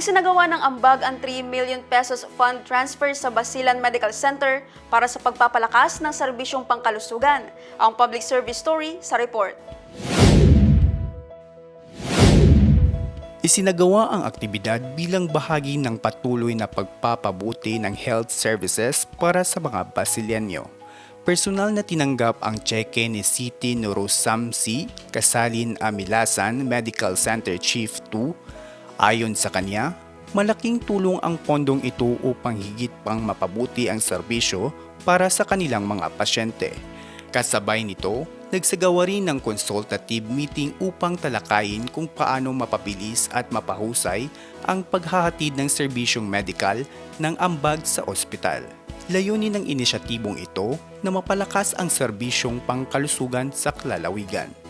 Isinagawa ng ambag ang 3 million pesos fund transfer sa Basilan Medical Center para sa pagpapalakas ng serbisyong pangkalusugan. Ang public service story sa report. Isinagawa ang aktibidad bilang bahagi ng patuloy na pagpapabuti ng health services para sa mga Basileño. Personal na tinanggap ang tseke ni City Norosamsi Kasalin Amilasan Medical Center Chief 2. Ayon sa kanya, malaking tulong ang pondong ito upang higit pang mapabuti ang serbisyo para sa kanilang mga pasyente. Kasabay nito, nagsagawa rin ng consultative meeting upang talakayin kung paano mapabilis at mapahusay ang paghahatid ng serbisyong medikal ng ambag sa ospital. Layunin ng inisyatibong ito na mapalakas ang serbisyong pangkalusugan sa lalawigan.